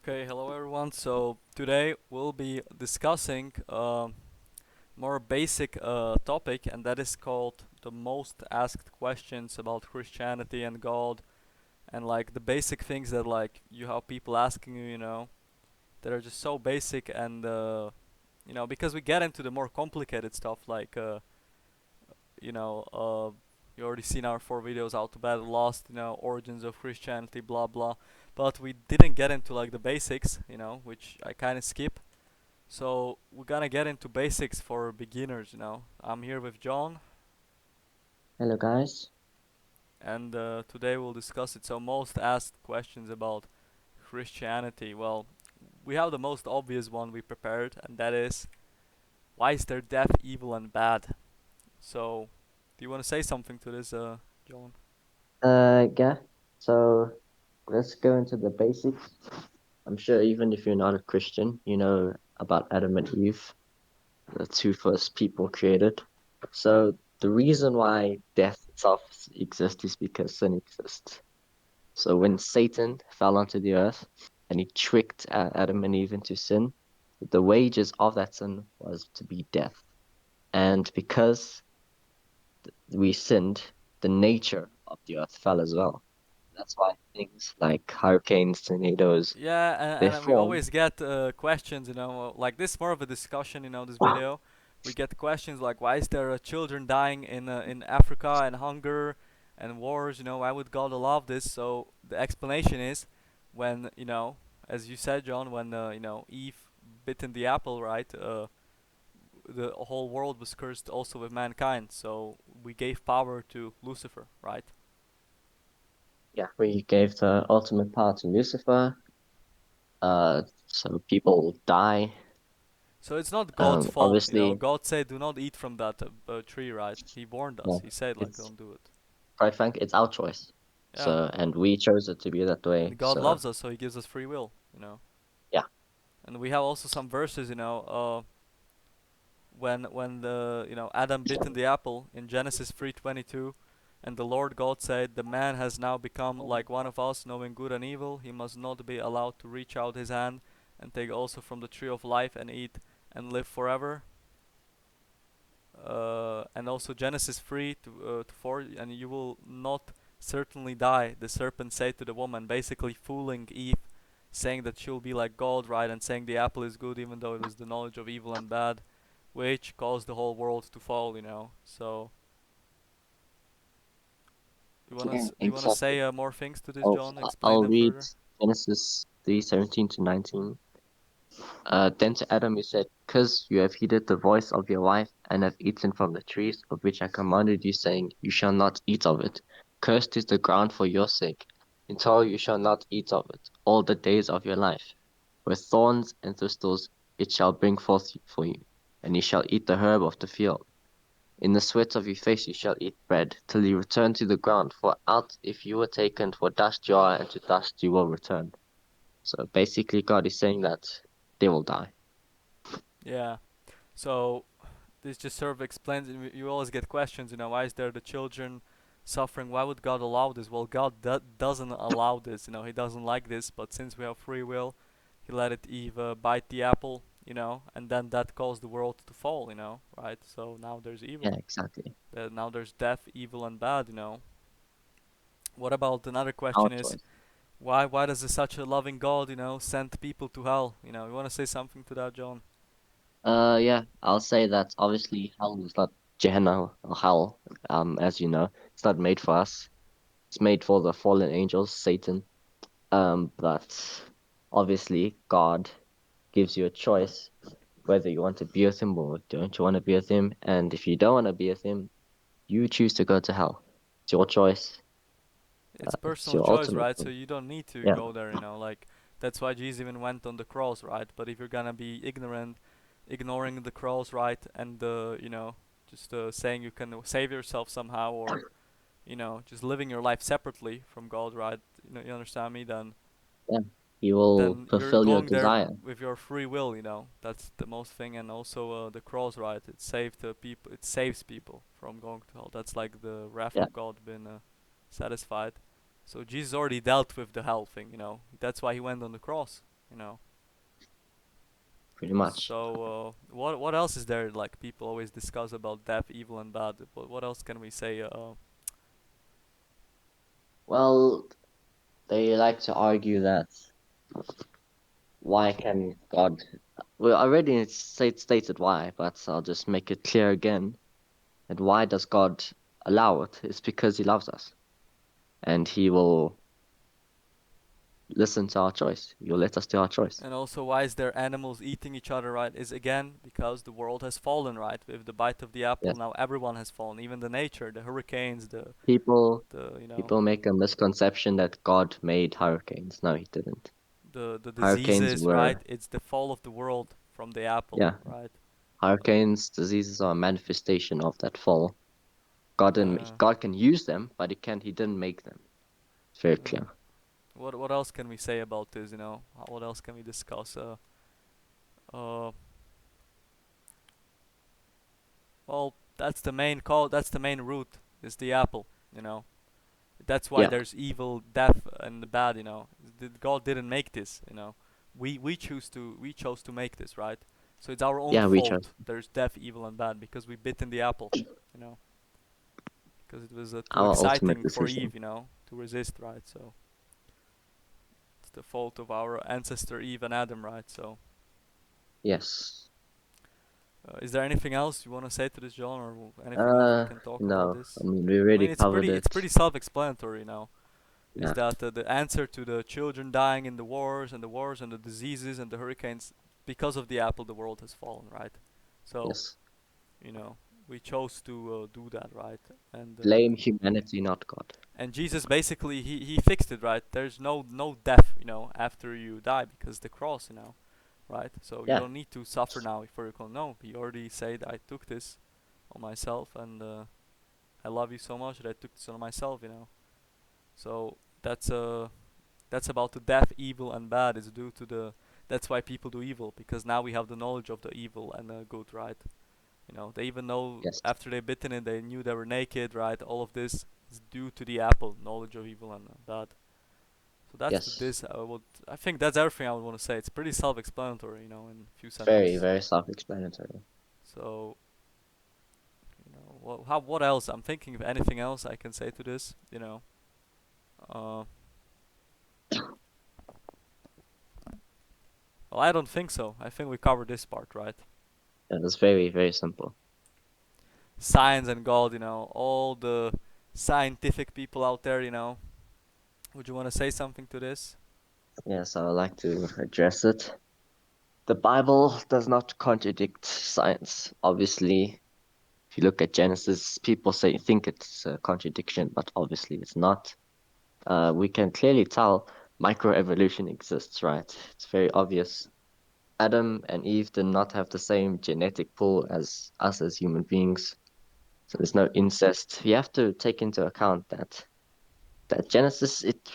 Okay, hello everyone. So today we'll be discussing a more basic topic, and that is called the most asked questions about Christianity and God, and like the basic things that like you have people asking you, that are just so basic, and because we get into the more complicated stuff like you know, uh, you already seen our four videos: How to Battle Lost, Origins of Christianity, blah blah. But we didn't get into like the basics, which I kind of skip. So we're gonna get into basics for beginners. I'm here with John, Hello guys. and today we'll discuss it. So most asked questions about Christianity. Well, we have the most obvious one we prepared, and that is, why is there death, evil, and bad? So, do you want to say something to this, John? Yeah. So let's go into the basics. I'm sure even if you're not a Christian, you know about Adam and Eve, the two first people created. So the reason why death itself exists is because sin exists. So when Satan fell onto the earth and he tricked Adam and Eve into sin, the wages of that sin was to be death. And because we sinned, the nature of the earth fell as well. That's why things like hurricanes, tornadoes, Yeah, they and we form. always get questions, like this more of a discussion, this video. We get questions like, why is there children dying in Africa and hunger and wars, why would God allow this? So the explanation is when, as you said, John, when, Eve bitten the apple, right? The whole world was cursed also with mankind. So we gave power to Lucifer, right? Yeah, we gave the ultimate power to Lucifer. So people die. So it's not God's fault. Obviously, God said, "Do not eat from that tree," right? He warned us. yeah, He said, like, it's "Don't do it." quite frank, it's our choice. Yeah, So, and we chose it to be that way. and God So, loves us, so He gives us free will. yeah, And we have also some verses, when the Adam bitten the apple in Genesis 3:22, and the Lord God said, "The man has now become like one of us, knowing good and evil. He must not be allowed to reach out his hand and take also from the tree of life and eat and live forever." And also Genesis 3 to 4, and you will not certainly die, the serpent said to the woman, basically fooling Eve, saying that she'll be like God, right? And saying the apple is good, even though it was the knowledge of evil and bad, which caused the whole world to fall. So, yeah, you wanna exactly. say more things to this, I'll, John? Explain I'll them read further. Genesis 3:17 to 19. Then to Adam he said, because you have heeded the voice of your wife, and have eaten from the trees of which I commanded you, saying, You shall not eat of it. Cursed is the ground for your sake. In Torah you shall not eat of it all the days of your life. With thorns and thistles it shall bring forth for you, and ye shall eat the herb of the field. In the sweat of your face you shall eat bread, till you return to the ground, for out if you were taken, for dust you are, and to dust you will return. So basically God is saying that they will die. Yeah. So this just sort of explains. You always get questions. Why is there the children suffering? Why would God allow this? Well, God doesn't allow this. He doesn't like this. But since we have free will, He let it Eve bite the apple. And then that caused the world to fall. Right? So now there's Yeah, evil. exactly. Now there's death, evil, and bad. What about another Our question is, choice. why does such a loving God send people to hell? You want to say something to that, John? Yeah, I'll say that obviously hell is not Gehenna or hell, as you know. It's not made for us. It's made for the fallen angels, Satan. But obviously God gives you a choice whether you want to be with him or don't you want to be with him. And if you don't want to be with him, you choose to go to hell. It's your choice. It's It's personal your choice, ultimate right? So choice. you don't need to Yeah, go there, like that's why Jesus even went on the cross, right? But if you're gonna be ignorant, ignoring the cross, right, and just saying you can save yourself somehow, or just living your life separately from God, right? You understand me? Then yeah. He will then you're fulfill your going there desire. with your free will. That's the most thing. And also the cross, right? It saved people. It saves people from going to hell. That's like the wrath Yeah, of God being satisfied. So Jesus already dealt with the hell thing. That's why he went on the cross. you know. pretty much. So what else is there, like people always discuss about death, evil and bad? What else can we say? Well, they like to argue that why can God? Well, I already stated why, but I'll just make it clear again. And why does God allow it? It's because He loves us, and He will listen to our choice. He'll let us do our choice. And also, why is there animals eating each other, right? Is again because the world has fallen, right? With the bite of the apple, Yes, now everyone has fallen, even the nature, the hurricanes, people the you know, people make a misconception that God made hurricanes. No, He didn't. the Hurricanes diseases, right? were, It's the fall of the world from the apple, yeah, right? hurricanes, diseases are a manifestation of that fall. God didn't, Uh, God can use them, but He didn't make them. It's very uh, clear. what else can we say about this? You know, what else can we discuss? Uh, well, that's the main call. That's the main root. Is the apple. You know, that's why Yeah, there's evil, death, and the bad. You know, God didn't make this. You know, we chose to make this, right? So it's our own yeah, we chose fault. There's death, evil, and bad because we bit in the apple. You know, because it was too our ultimate exciting for decision. Eve. You know, to resist, right? So it's the fault of our ancestor Eve and Adam, right? So. Yes. Is there anything else you want to say to this, John, or anything else we can talk about No, I this? mean, we I already mean, covered it's it. pretty self-explanatory now. Is Yeah, that the answer to the children dying in the wars and the diseases and the hurricanes because of the apple the world has fallen, right? So yes. you know we chose to do that, right? And Blame humanity, not God. Jesus basically he fixed it, right? There's no death, you know, after you die because the cross, you know, right? So you Yeah, don't need to suffer now before you can. No, he already said I took this on myself and I love you so much that I took this on myself, you know. So that's about the death, evil and bad is due to the that's why people do evil because now we have the knowledge of the evil and the good, right? You know, they even know yes, after they bitten it, they knew they were naked, right? All of this is due to the apple, knowledge of evil and bad. So that's yes. this. I think that's everything I would want to say. It's pretty self-explanatory, you know, in a few Very, sentences. very self-explanatory. So you know, what else? I'm thinking of anything else I can say to this. You know, uh, well, I don't think so. I think we covered this part, right? It was very, very simple. Science and God, you know, all the scientific people out there, you know. Would you want to say something to this? Yes, I would like to address it. The Bible does not contradict science. Obviously, if you look at Genesis, people think it's a contradiction, but obviously it's not. We can clearly tell microevolution exists, right? It's very obvious. Adam and Eve did not have the same genetic pool as us as human beings, so there's no incest. You have to take into account that Genesis it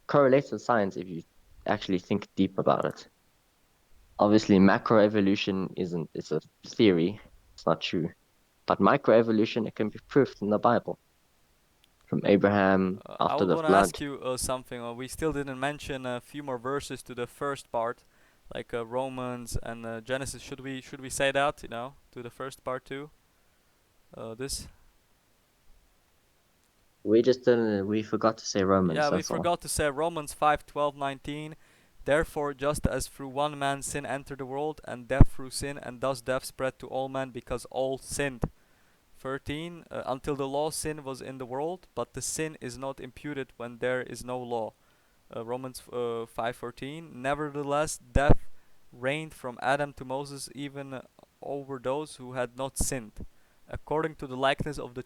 correlates with science if you actually think deep about it. Obviously, macroevolution isn't it's a theory, it's not true. But microevolution it can be proved in the Bible. From Abraham I after would the want to flood. ask you something. We still didn't mention a few more verses to the first part, like Romans and Genesis. Should we say that, you know, to the first part too? This. We just didn't we forgot to say Romans, Yeah, we that's all. forgot to say Romans 5:12-19. Therefore, just as through one man sin entered the world, and death through sin, and thus death spread to all men because all sinned. 13. Until the law, sin was in the world, but the sin is not imputed when there is no law. Romans 5:14. Nevertheless, death reigned from Adam to Moses, even over those who had not sinned, according to the likeness of the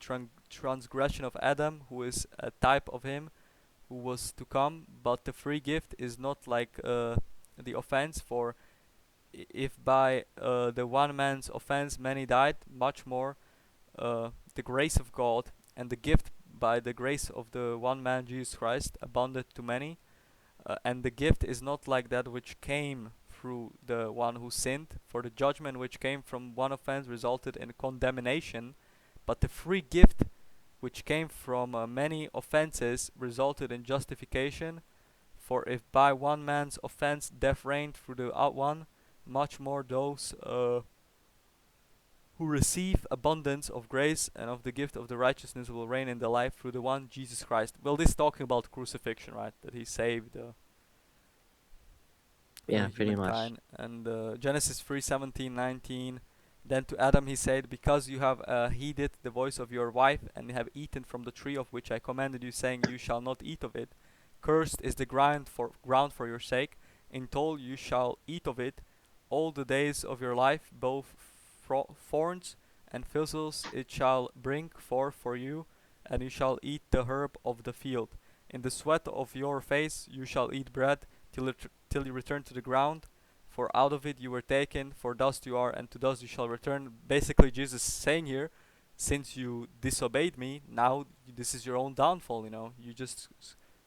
transgression of Adam, who is a type of him who was to come. But the free gift is not like the offense. For if by the one man's offense many died, much more the grace of God and the gift by the grace of the one man Jesus Christ abounded to many. And the gift is not like that which came through the one who sinned, for the judgment which came from one offense resulted in condemnation, but the free gift which came from many offenses resulted in justification. For if by one man's offense death reigned through the one, much more those who receive abundance of grace and of the gift of the righteousness will reign in the life through the one Jesus Christ. Well, this is talking about crucifixion, right? That he saved Yeah, pretty much. humankind. And Genesis 3:17-19. Then to Adam he said, because you have heeded the voice of your wife and have eaten from the tree of which I commanded you, saying, you shall not eat of it. Cursed is the ground for your sake. In toil you shall eat of it all the days of your life, both thorns and thistles it shall bring forth for you, and you shall eat the herb of the field. In the sweat of your face you shall eat bread till you return to the ground, for out of it you were taken, for dust you are, and to dust you shall return. Basically, Jesus is saying here, since you disobeyed me, now this is your own downfall. You just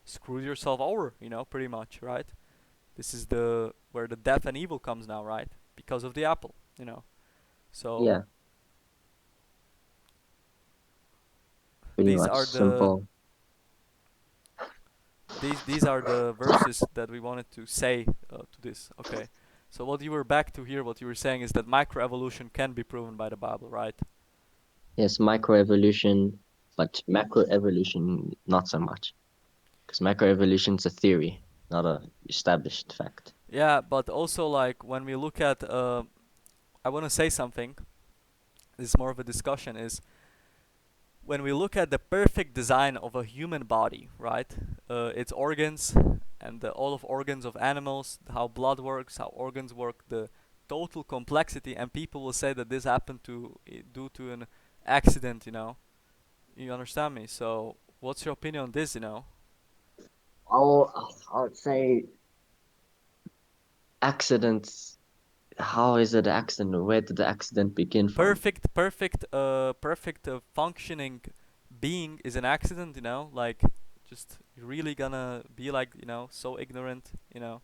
screwed yourself over. Pretty much, right? This is the where the death and evil comes now, right? Because of the apple. So Yeah, pretty these much are the simple. these are the verses that we wanted to say to this. Okay. So what you were back to here, what you were saying is that microevolution can be proven by the Bible, right? Yes, microevolution, but macroevolution not so much. Because macroevolution's a theory, not a established fact. Yeah, but also like when we look at, I want to say something. This is more of a discussion. Is when we look at the perfect design of a human body, right? Its organs and all of organs of animals, how blood works, how organs work, the total complexity, and people will say that this happened due to an accident. You understand me? So, what's your opinion on this? I would say accidents. How is it an accident? Where did the accident begin from? Perfect functioning being is an accident. Like just you're really gonna be like so ignorant. You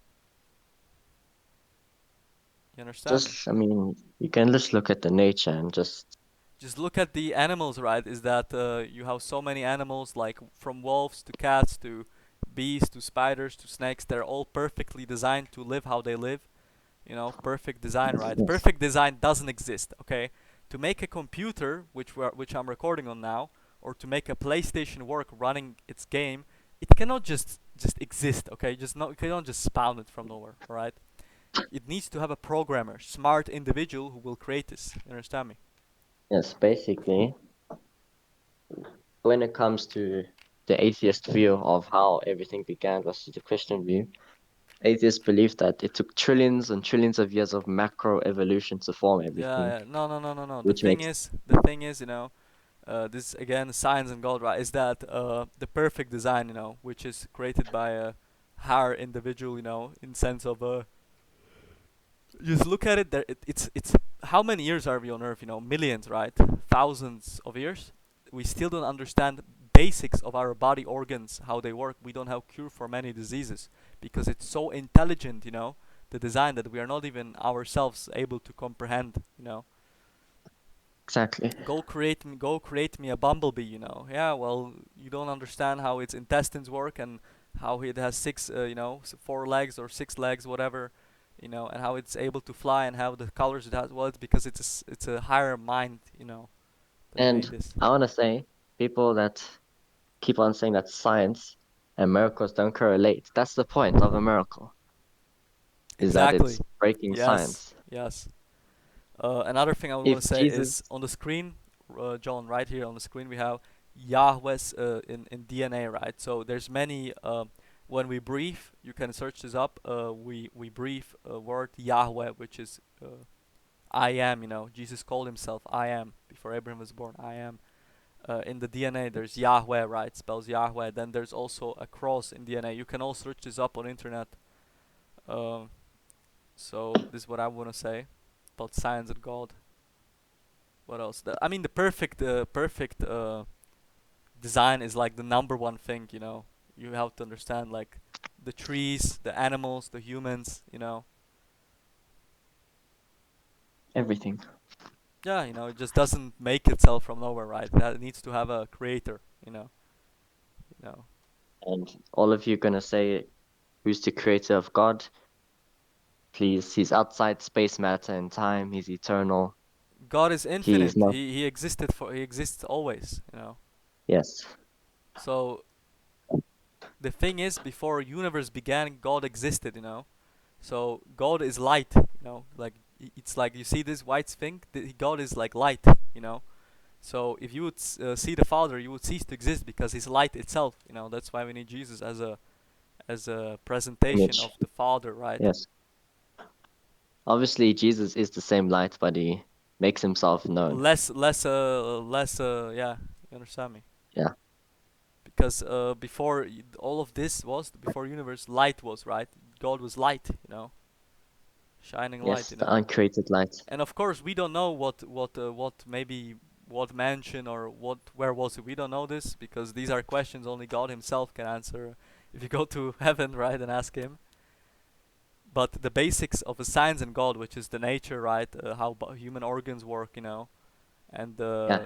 understand me? Just, I mean, you can just look at the nature and just Just look at the animals, right? Is that you have so many animals, like from wolves to cats to bees to spiders to snakes. They're all perfectly designed to live how they live. Perfect design, right? yes, Perfect design doesn't exist. Okay, to make a computer, which I'm recording on now, or to make a PlayStation work running its game, it cannot just exist. Okay, just not, you cannot just spawn it from nowhere. All right, it needs to have a programmer, smart individual who will create this. You understand me? yes. Basically, when it comes to the atheist view of how everything began versus the Christian view, atheists believe that it took trillions and trillions of years of macro evolution to form everything, Yeah, yeah. No, no, no, no, no. The which thing makes is, the thing is, this again, science and God, right? Is that the perfect design, which is created by a higher individual, in sense of just look at it. It's how many years are we on Earth? Millions, right? Thousands of years. We still don't understand basics of our body organs, how they work. We don't have cure for many diseases because it's so intelligent, the design that we are not even ourselves able to comprehend. exactly. Go create me a bumblebee. Yeah, well, you don't understand how its intestines work and how it has six, 4 legs or 6 legs, whatever, and how it's able to fly and how the colors it has. Well, it's because it's a higher mind, that made And this. I want to say, people that keep on saying that science and miracles don't correlate. That's the point of a miracle, is that it's Exactly. breaking Yes. science. Yes. Another thing I would want If to say Jesus, is on the screen, John, right here on the screen we have Yahweh's in DNA, right? So there's many. When we breathe, you can search this up. We breathe a word Yahweh, which is I am. Jesus called himself I am before Abraham was born. I am. In the DNA, there's Yahweh, right? Spells Yahweh. Then there's also a cross in DNA. You can all search this up on internet. Um, so this is what I want to say about science and God. What else? I mean, the perfect design is like the number one thing. You have to understand like the trees, the animals, the humans. everything. Yeah, it just doesn't make itself from nowhere, right? It needs to have a creator. You know. And all of you gonna say who's the creator of God. Please, he's outside space, matter, and time. He's eternal. God is He is infinite. not. He existed for he exists always, you know. Yes, So the thing is, before universe began, God existed, you know. So God is light, you know. Like it's like you see this white thing. God is like light, you know. So if you would see the Father, you would cease to exist because He's light itself. You know that's why we need Jesus as a presentation image. of the Father, right? Yes. Obviously, Jesus is the same light, but he makes himself known. Yeah, you understand me? Yeah. Because before all of this was before universe, light was right. God was light, you know, shining light, Yes, you the know. uncreated light. And of course, we don't know what maybe what mansion or what where was it. We don't know this because these are questions only God Himself can answer. If you go to heaven, right, and ask Him. But the basics of a science and God, which is the nature, right, how human organs work, you know, and Yeah,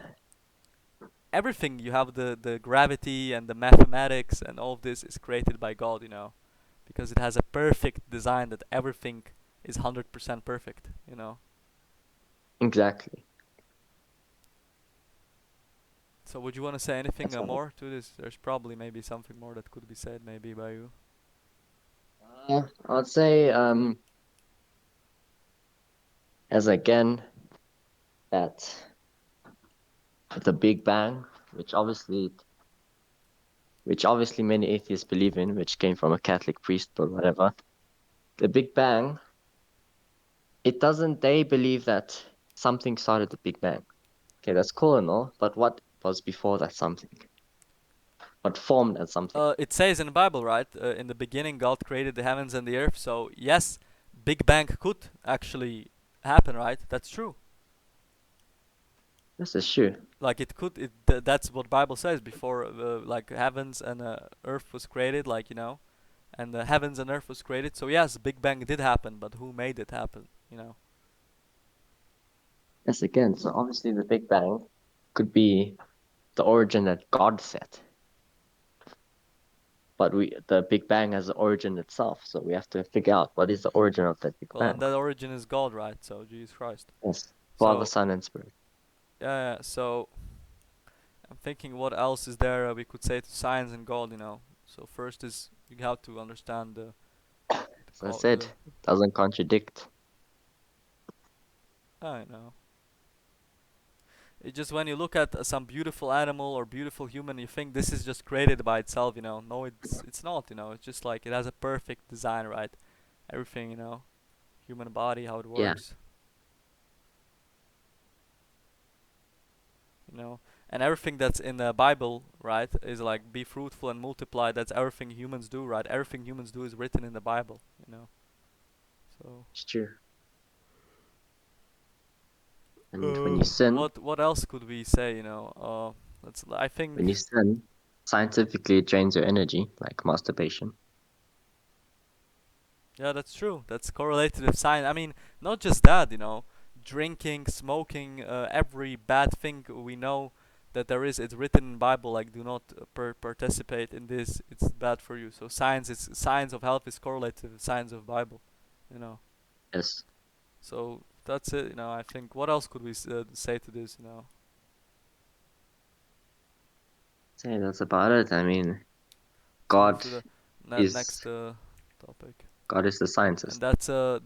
everything. You have the gravity and the mathematics, and all of this is created by God, you know, because it has a perfect design that everything is 100% perfect, you know. exactly. So would you want to say anything That's right. more to this? There's probably maybe something more that could be said maybe by you. I'd say, as again, that the Big Bang, which obviously, which obviously many atheists believe in, which came from a Catholic priest or whatever. The Big Bang, it doesn't. They believe that something started the Big Bang. Okay, that's cool and all, but what was before that something? What formed as something? It says in the Bible, right? In the beginning, God created the heavens and the earth. So yes, Big Bang could actually happen, right? That's true. This is true. Like it could. That's what Bible says before, like heavens and earth was created, like you know, and the heavens and earth was created. So yes, Big Bang did happen, but who made it happen? You know. Yes, again. So obviously, the Big Bang could be the origin that God set, but the Big Bang has the origin itself. So we have to figure out what is the origin of that Big Well, and Bang. that origin is God, right? So Jesus Christ. Yes, Father, So Son, and Spirit. yeah, yeah. So I'm thinking what else is there we could say to science and God, you know. So first is you have to understand As I said, the it doesn't contradict. I know. It's just when you look at some beautiful animal or beautiful human, you think this is just created by itself, you know. No, it's not, you know. It's just like it has a perfect design, right? Everything, you know, human body, how it Yeah. works, you know. And everything that's in the Bible, right, is like be fruitful and multiply. That's everything humans do, right? Everything humans do is written in the Bible, you know. So It's true. And when you sin, what else could we say? You know, that's I when you think sin, scientifically it drains your energy, like masturbation. yeah, that's true. That's correlated with science. I mean, not just that. You know, drinking, smoking, every bad thing we know that there is. It's written in Bible. Like, do not participate in this. It's bad for you. So science of health is correlated with science of Bible. You know. Yes. So that's it. You know, I think what else could we say to this? You know, Say that's about it. I mean, let's move God to the is next topic. God is the And scientist. that's a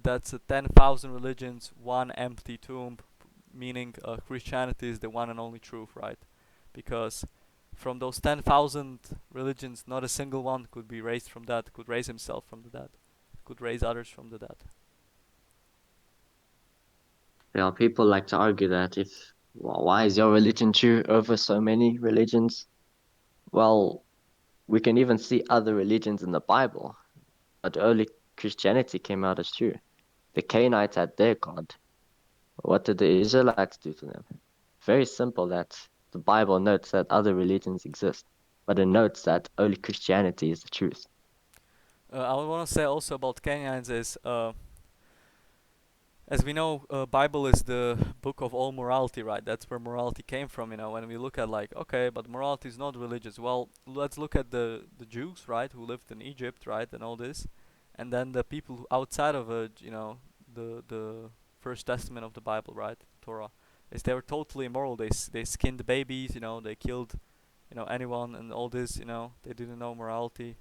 10,000 religions, one empty tomb, meaning Christianity is the one and only truth, right? Because from those 10,000 religions, not a single one could be raised from that, could raise himself from the dead, could raise others from the dead. There are people like to argue that why is your religion true over so many religions? Well, we can even see other religions in the Bible, but early Christianity came out as true. The Canaanites had their God. What did the Israelites do to them? Very simple that the Bible notes that other religions exist, but it notes that only Christianity is the truth. I want to say also about Kenyans is as we know, Bible is the book of all morality, right? That's where morality came from. You know, when we look at like, okay, but morality is not religious. Well, let's look at the Jews, right, who lived in Egypt, right, and all this. and then the people outside of the First Testament of the Bible, right, Torah, is they were totally immoral. They skinned babies, they killed anyone and all this, they didn't know morality.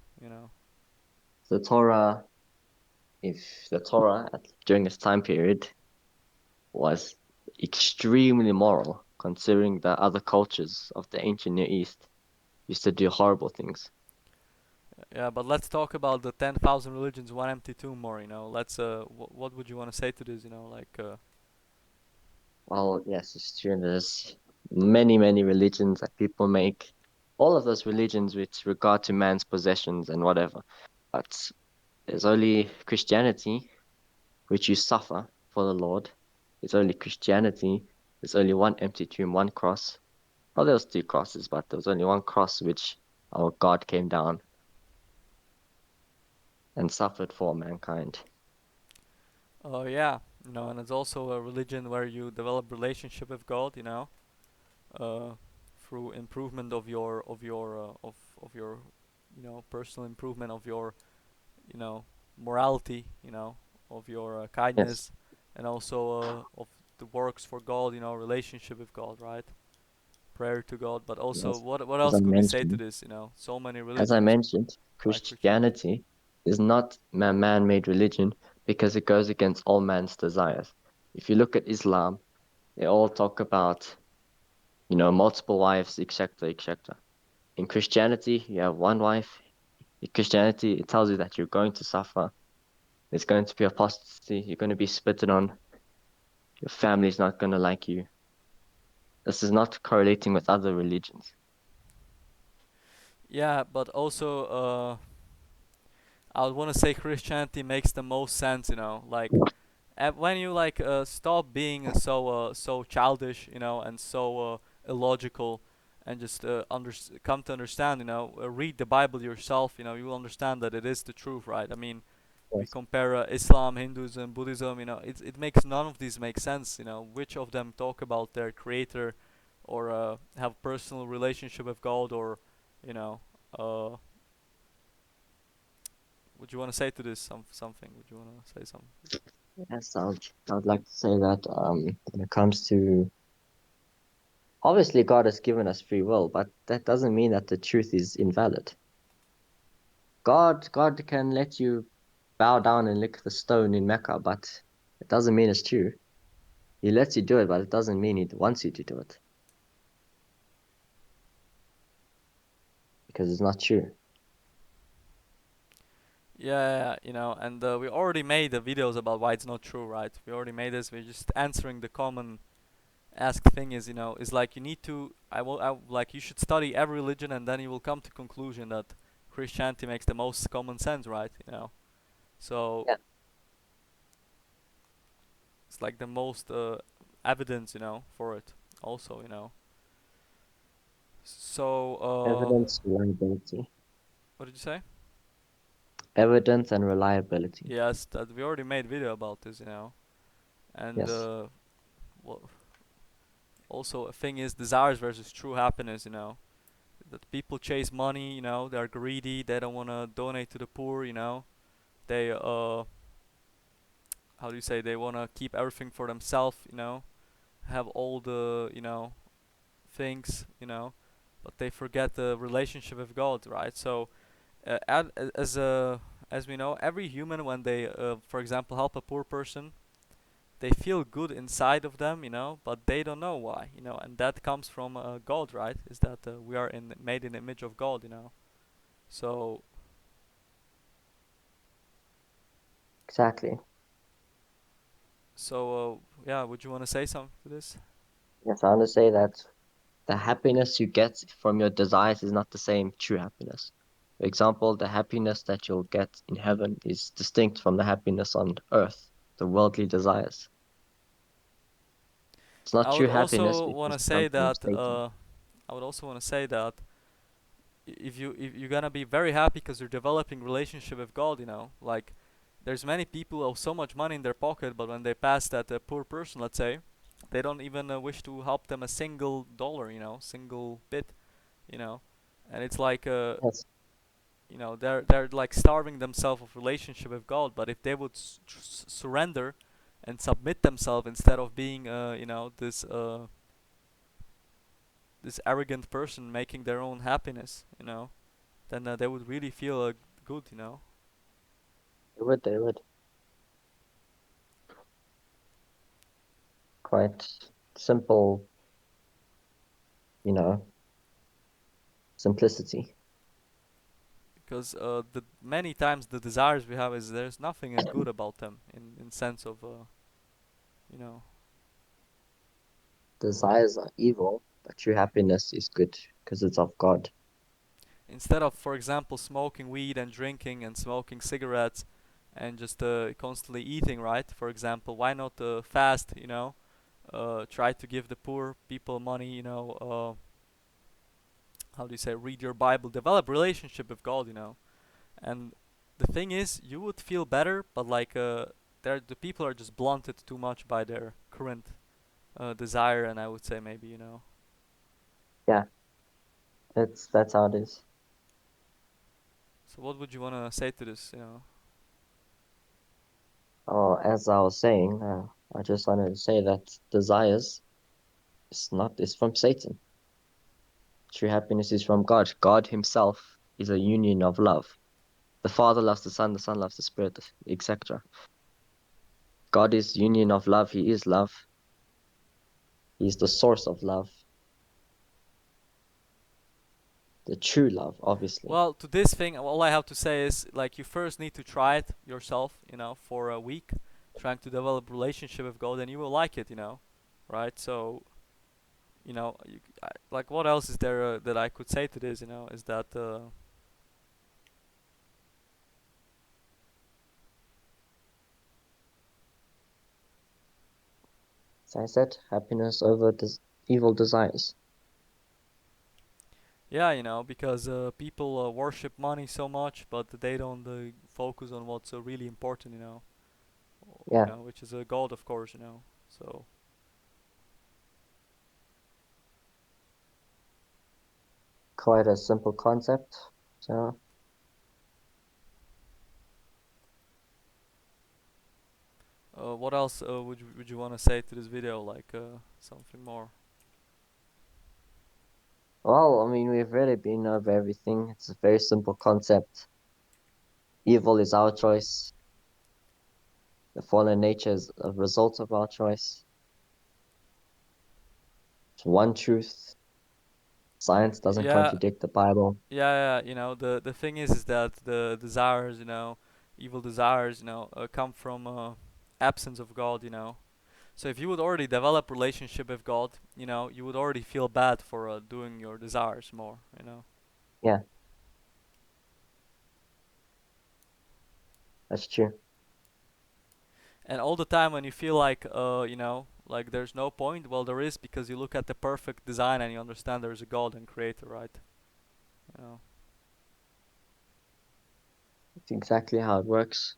The Torah, if the Torah during this time period was extremely moral, considering that other cultures of the ancient Near East used to do horrible things. Yeah, but let's talk about the 10,000 religions, one empty tomb more. Let's what would you want to say to this? Well, yes, it's true. There's many, many religions that people make. All of those religions with regard to man's possessions and whatever. But there's only Christianity, which you suffer for the Lord. It's only Christianity. There's only one empty tomb, one cross. Well, there was two crosses, but there was only one cross which our God came down and suffered for mankind. Oh yeah, and it's also a religion where you develop relationship with God, uh, through improvement of your personal improvement of your you know morality, of your Yes, kindness, and also of the works for God, relationship with God, right? Prayer to God, but also yes. what As I else could we say to mentioned, this? So many as I religions mentioned, like Christianity. Christianity is not a man-made religion because it goes against all man's desires. If you look at Islam, they all talk about, multiple wives, etc., etc. In Christianity, you have one wife. In Christianity, it tells you that you're going to suffer. There's going to be apostasy. You're going to be spitted on. Your family's not going to like you. This is not correlating with other religions. Yeah, but also I would want to say Christianity makes the most sense, like when you like stop being so childish, and so illogical, and just come to understand, read the Bible yourself, you will understand that it is the truth, right? I mean, we Yes. compare Islam, Hinduism, Buddhism, it makes none of these make sense, which of them talk about their creator, or have personal relationship with God, or you know uh would you want to say to this something? Would you want to say something? Yes, I would like to say that when it comes to obviously God has given us free will, but that doesn't mean that the truth is invalid. God can let you bow down and lick the stone in Mecca, but it doesn't mean it's true. He lets you do it, but it doesn't mean he wants you to do it because it's not true. Yeah, and we already made the videos about why it's not true, right? We already made this. We're just answering the common asked thing is like you need to like you should study every religion, and then you will come to conclusion that Christianity makes the most common sense, right? So Yeah. it's like the most evidence, for it. Also, So Evidence, reliability. what did you say? Evidence and reliability. Yes, that we already made video about this, and Yes. well, also a thing is desires versus true happiness, that people chase money, they're greedy, they don't want to donate to the poor, they how do you say, they want to keep everything for themselves, have all the things, but they forget the relationship with God, right? So as we know, every human, when they for example help a poor person, they feel good inside of them, but they don't know why, and that comes from God, right? Is that we are made in the image of God, so Exactly. yeah, would you want to say something to this? Yes, I want to say that the happiness you get from your desires is not the same true happiness. For example, the happiness that you'll get in heaven is distinct from the happiness on earth, the worldly desires. It's not I would true happiness also want because to it comes say from that Satan. I would also want to say that if you're gonna be very happy because you're developing relationship with God, like there's many people who have so much money in their pocket, but when they pass that poor person, let's say, they don't even wish to help them a single dollar, single bit, you know, and it's like Yes, they're like starving themselves of relationship with God. But if they would surrender and submit themselves instead of being this arrogant person making their own happiness, then they would really feel good. They would. Quite simple, you know, simplicity. Because the many times the desires we have is there's nothing good about them in sense of you know Desires are evil, but true happiness is good because it's of God. instead of, for example, smoking weed and drinking and smoking cigarettes and just constantly eating, right? For example, why not fast, try to give the poor people money, how do you say, read your Bible, develop relationship with God, and the thing is, you would feel better, but like the people are just blunted too much by their current desire, and I would say maybe, Yeah, that's how it is. so what would you want to say to this? Oh, as I was saying, I just wanted to say that desires is from Satan. True happiness is from God. God Himself is a union of love. The Father loves the Son loves the Spirit, etc. God is union of love. He is love. He is the source of love, the true love, obviously. Well, to this thing, all I have to say is like you first need to try it yourself, for a week, trying to develop relationship with God, and you will like it, right? So, like what else is there that I could say to this, is that As I said, happiness over evil desires. yeah, because people worship money so much, but they don't focus on what's really important, Yeah, which is God, of course, So, quite a simple concept. So, what else would you want to say to this video? Like something more? well, I mean, we've really been over everything. It's a very simple concept. Evil is our choice. The fallen nature is a result of our choice. It's one truth. Science doesn't Yeah, contradict the Bible. yeah. The thing is that the desires, evil desires, come from absence of God. So if you would already develop relationship with God, you would already feel bad for doing your desires more. Yeah, that's true. And all the time when you feel like like there's no point, well there is, because you look at the perfect design and you understand there's a God and creator, right? You know. It's exactly how it works.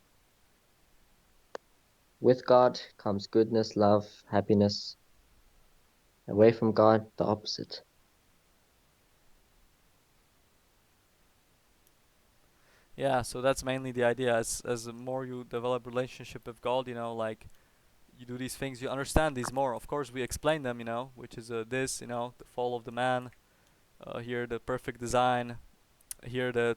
With God comes goodness, love, happiness. Away from God, the opposite. Yeah, so that's mainly the idea. As the more you develop relationship with God, like you do these things, you understand these more. Of course, we explain them, which is this, the fall of the man. Here, the perfect design. Here, the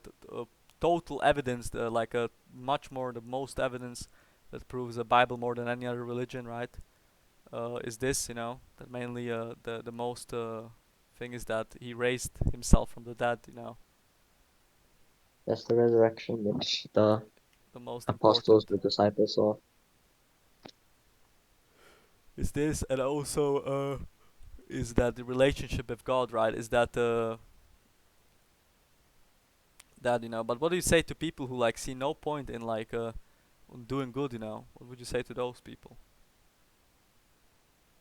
total evidence, like a much more, the most evidence that proves the Bible more than any other religion, right? Is this, that mainly the most thing is that he raised himself from the dead. That's the resurrection which the The most apostles, important the disciples saw. is this, and also is that the relationship with God, right? Is that that But what do you say to people who like see no point in like doing good? What would you say to those people?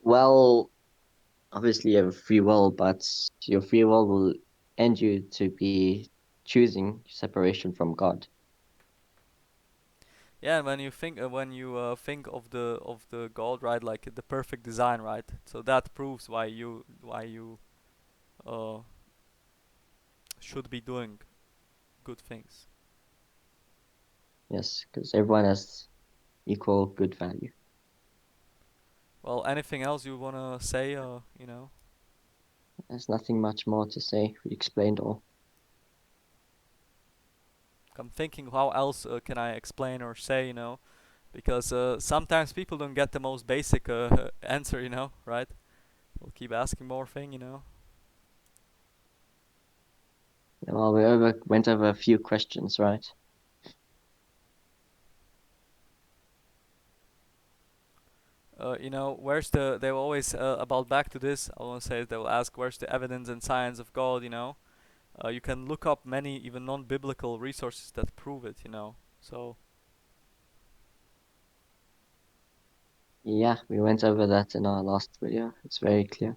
Well, obviously you have free will, but your free will end you to be choosing separation from God. Yeah, and when you think of the God, right? Like the perfect design, right? So that proves why you uh should be doing good things. Yes, because everyone has equal good value. Well, anything else you wanna say? There's nothing much more to say. We explained all. I'm thinking how else can I explain or say, because sometimes people don't get the most basic answer, right? We'll keep asking more thing. Yeah, well, went over a few questions, right? Where's they will always about back to this. I want to say they will ask where's the evidence and science of God. You can look up many even non-biblical resources that prove it. So Yeah, we went over that in our last video. It's very clear.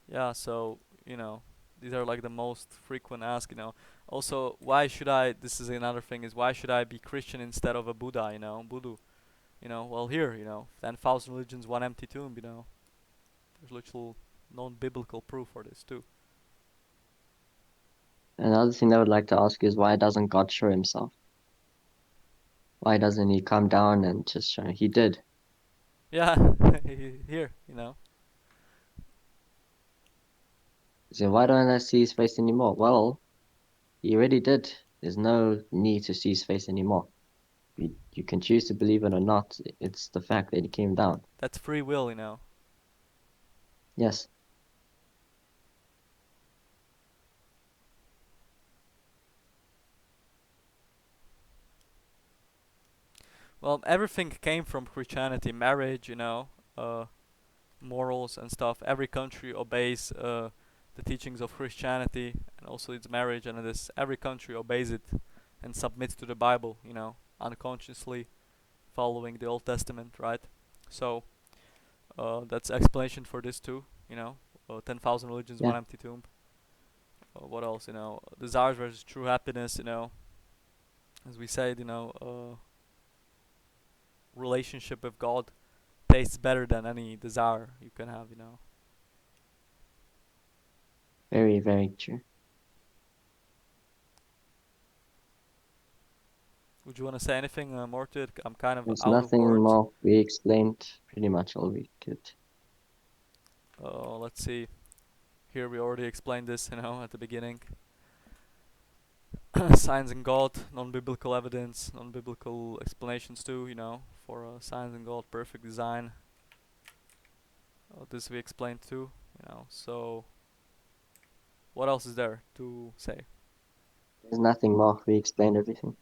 yeah, so you know these are like the most frequent ask. Also, why should I? This is another thing is why should I be Christian instead of a Buddha? Buddha. Well here, 10,000 religions, one empty tomb. There's literal non-biblical proof for this too. Another thing I would like to ask is why doesn't God show himself? Why doesn't he come down and just show? He did. Yeah, here. So why don't I see his face anymore? Well, he already did. There's no need to see his face anymore. You can choose to believe it or not. It's the fact that he came down. That's free will. Yes. Well, everything came from Christianity, marriage, uh, morals and stuff. Every country obeys the teachings of Christianity and also its marriage, and this every country obeys it and submits to the Bible, unconsciously following the Old Testament, right? So that's explanation for this too. 10,000 religions, Yeah. one empty tomb. What else? Desires versus true happiness. As we said, relationship with God tastes better than any desire you can have. Very, very true. Would you want to say anything more to it? I'm kind of There's out of nothing words. more. We explained pretty much all we could. Let's see. Here we already explained this, at the beginning. Science and God, non-biblical evidence, non-biblical explanations too, for science and God, perfect design. This we explained too. So what else is there to say? There's nothing more. We explained everything.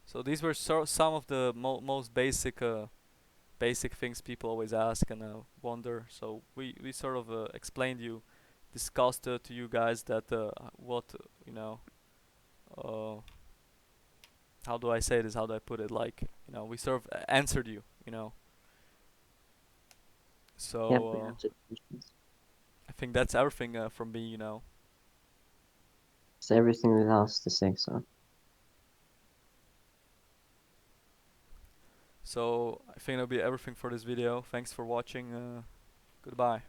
So these were some of the most basic things people always ask and wonder. So we sort of discussed to you guys that what you know uh, how do I say this? How do I put it? Like we sort of answered you. Yep, we So answered questions. I think that's everything from me. It's everything we asked to say, so. So I think that'll be everything for this video. Thanks for watching. Goodbye.